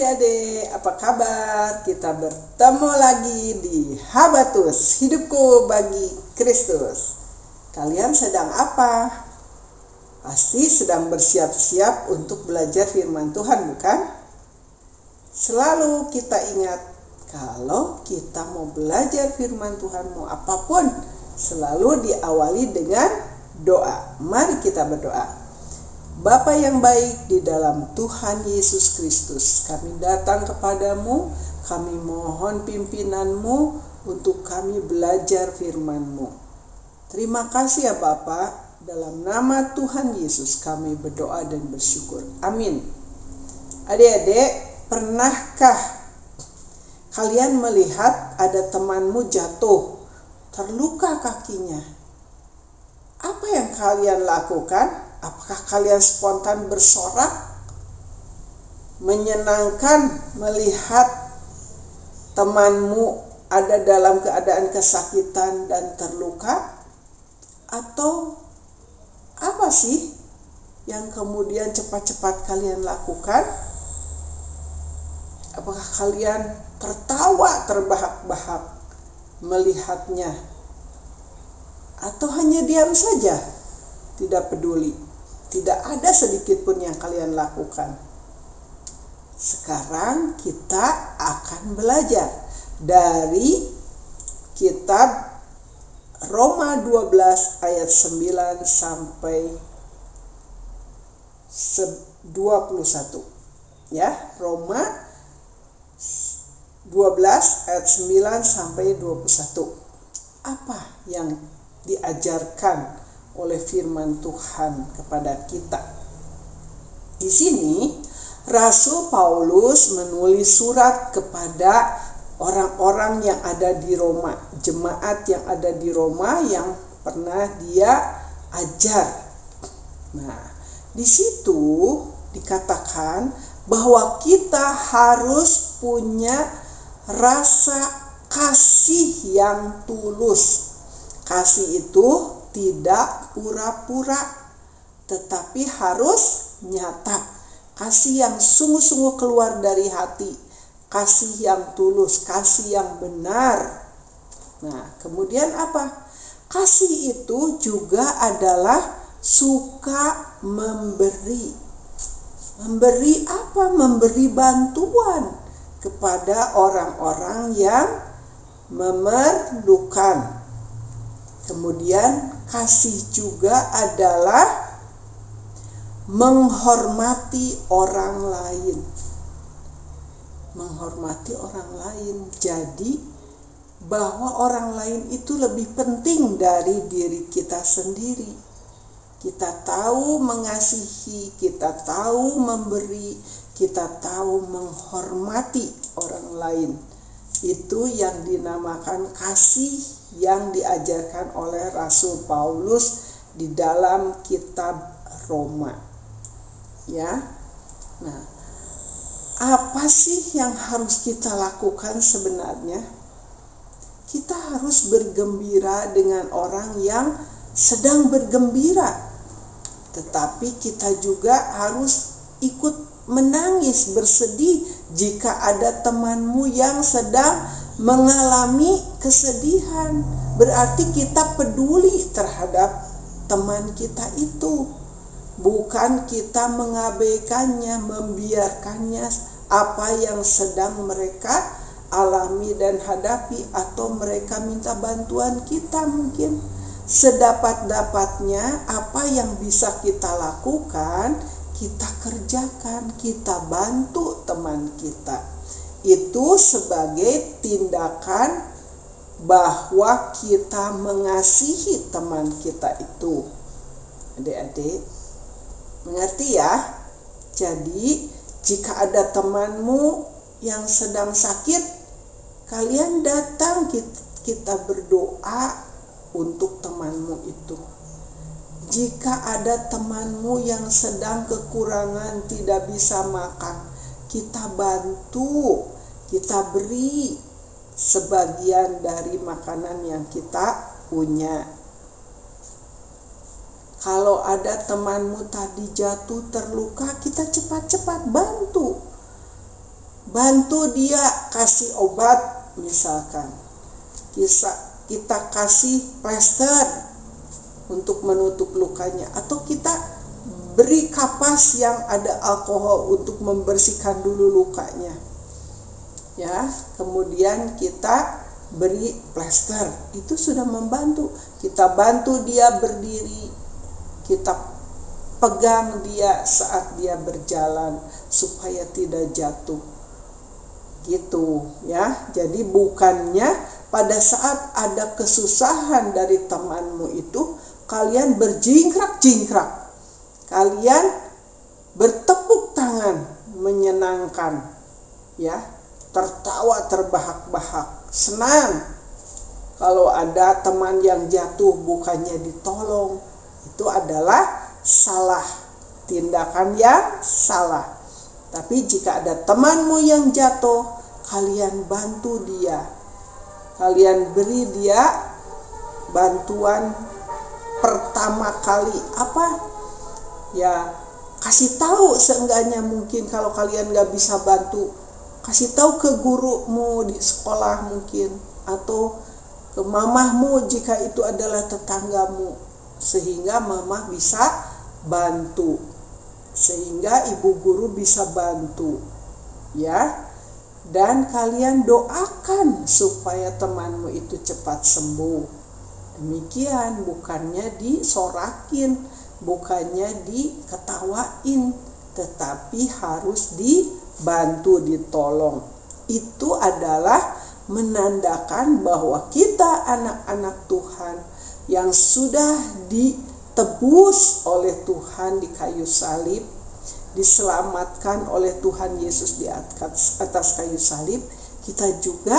adik-adik, apa kabar? Kita bertemu lagi di Habatus, hidupku bagi Kristus. Kalian sedang apa? Pasti sedang bersiap-siap untuk belajar firman Tuhan, bukan? Selalu kita ingat, kalau kita mau belajar firman Tuhan, mau apapun, selalu diawali dengan doa. Mari kita berdoa. Bapa yang baik di dalam Tuhan Yesus Kristus, kami datang kepadamu, kami mohon pimpinanmu untuk kami belajar firman-Mu. Terima kasih ya Bapa, dalam nama Tuhan Yesus kami berdoa dan bersyukur. Amin. Adik-adik, pernahkah kalian melihat ada temanmu jatuh, terluka kakinya? Apa yang kalian lakukan? Apakah kalian spontan bersorak? Menyenangkan melihat temanmu ada dalam keadaan kesakitan dan terluka? Atau apa sih yang kemudian cepat-cepat kalian lakukan? Apakah kalian tertawa terbahak-bahak melihatnya? Atau hanya diam saja, tidak peduli? Tidak ada sedikit pun yang kalian lakukan. Sekarang kita akan belajar dari kitab Roma 12 ayat 9 sampai 21. Ya, Roma 12 ayat 9 sampai 21. Apa yang diajarkan oleh firman Tuhan kepada kita? Di sini Rasul Paulus menulis surat kepada orang-orang yang ada di Roma, jemaat yang ada di Roma yang pernah dia ajar. Nah, di situ dikatakan bahwa kita harus punya rasa kasih yang tulus. Kasih itu tidak pura-pura, tetapi harus nyata. Kasih yang sungguh-sungguh keluar dari hati, kasih yang tulus, kasih yang benar. Nah, kemudian apa? Kasih itu juga adalah suka memberi. Memberi apa? Memberi bantuan kepada orang-orang yang memerlukan. Kemudian kasih juga adalah menghormati orang lain. Menghormati orang lain. Jadi bahwa orang lain itu lebih penting dari diri kita sendiri. Kita tahu mengasihi, kita tahu memberi, kita tahu menghormati orang lain. Itu yang dinamakan kasih yang diajarkan oleh Rasul Paulus di dalam kitab Roma. Ya. Nah, apa sih yang harus kita lakukan sebenarnya? Kita harus bergembira dengan orang yang sedang bergembira. Tetapi kita juga harus ikut menangis, bersedih jika ada temanmu yang sedang mengalami kesedihan. Berarti kita peduli terhadap teman kita itu. Bukan kita mengabaikannya, membiarkannya apa yang sedang mereka alami dan hadapi, atau mereka minta bantuan kita mungkin. Sedapat-dapatnya apa yang bisa kita lakukan, kita kerjakan, kita bantu teman kita. Itu sebagai tindakan bahwa kita mengasihi teman kita itu. Adik-adik, mengerti ya? Jadi, jika ada temanmu yang sedang sakit, kalian datang, kita berdoa untuk temanmu itu. Jika ada temanmu yang sedang kekurangan, tidak bisa makan, kita bantu, kita beri sebagian dari makanan yang kita punya. Kalau ada temanmu tadi jatuh terluka, kita cepat-cepat bantu. bantu dia kasih obat, misalkan kita kasih plester untuk menutup lukanya, atau kita beri kapas yang ada alkohol untuk membersihkan dulu lukanya, ya. Kemudian kita beri plester, itu sudah membantu. Kita bantu dia berdiri, kita pegang dia saat dia berjalan supaya tidak jatuh, gitu ya. Jadi bukannya pada saat ada kesusahan dari temanmu itu kalian berjingkrak-jingkrak, kalian bertepuk tangan menyenangkan, ya, tertawa terbahak-bahak, senang kalau ada teman yang jatuh bukannya ditolong. Itu adalah salah, tindakan yang salah. Tapi jika ada temanmu yang jatuh, kalian bantu dia, kalian beri dia bantuan pertama kali, apa ya, kasih tahu seenggaknya. Mungkin kalau kalian gak bisa bantu, kasih tahu ke gurumu di sekolah mungkin, atau ke mamahmu jika itu adalah tetanggamu, sehingga mamah bisa bantu, sehingga ibu guru bisa bantu, ya. Dan kalian doakan supaya temanmu itu cepat sembuh. Demikian, bukannya disorakin, bukannya diketawain, tetapi harus dibantu, ditolong. Itu adalah menandakan bahwa kita anak-anak Tuhan yang sudah ditebus oleh Tuhan di kayu salib, diselamatkan oleh Tuhan Yesus di atas kayu salib. Kita juga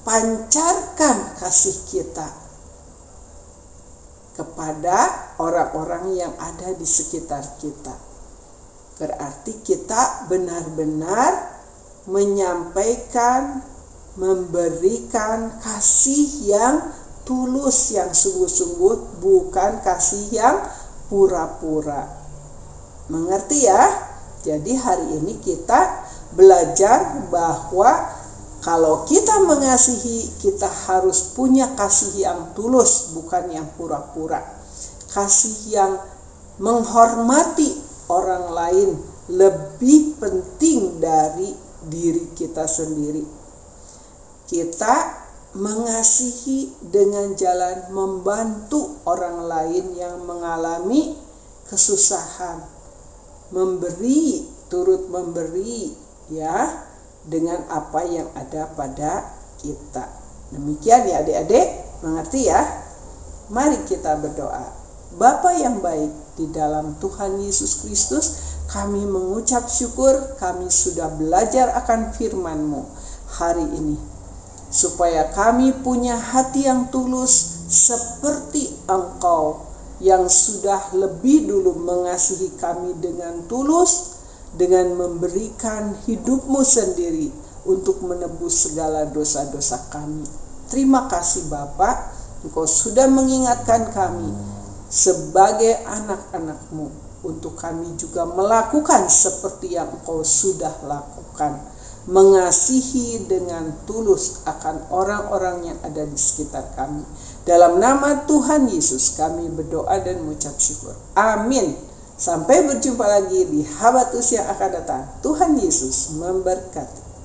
pancarkan kasih kita kepada orang-orang yang ada di sekitar kita. Berarti kita benar-benar menyampaikan, memberikan kasih yang tulus, yang sungguh-sungguh, bukan kasih yang pura-pura. Mengerti ya? Jadi hari ini kita belajar bahwa kalau kita mengasihi, kita harus punya kasih yang tulus, bukan yang pura-pura. Kasih yang menghormati orang lain lebih penting dari diri kita sendiri. Kita mengasihi dengan jalan membantu orang lain yang mengalami kesusahan, memberi, turut memberi, ya, dengan apa yang ada pada kita. Demikian ya adik-adik, mengerti ya? Mari kita berdoa. Bapa yang baik di dalam Tuhan Yesus Kristus, kami mengucap syukur kami sudah belajar akan firman-Mu hari ini, supaya kami punya hati yang tulus seperti Engkau yang sudah lebih dulu mengasihi kami dengan tulus, dengan memberikan hidup-Mu sendiri untuk menebus segala dosa-dosa kami. Terima kasih Bapa, Engkau sudah mengingatkan kami sebagai anak-anak-Mu untuk kami juga melakukan seperti yang Engkau sudah lakukan, mengasihi dengan tulus akan orang-orang yang ada di sekitar kami. Dalam nama Tuhan Yesus kami berdoa dan mengucap syukur. Amin. Sampai berjumpa lagi di Habatus yang akan datang. Tuhan Yesus memberkati.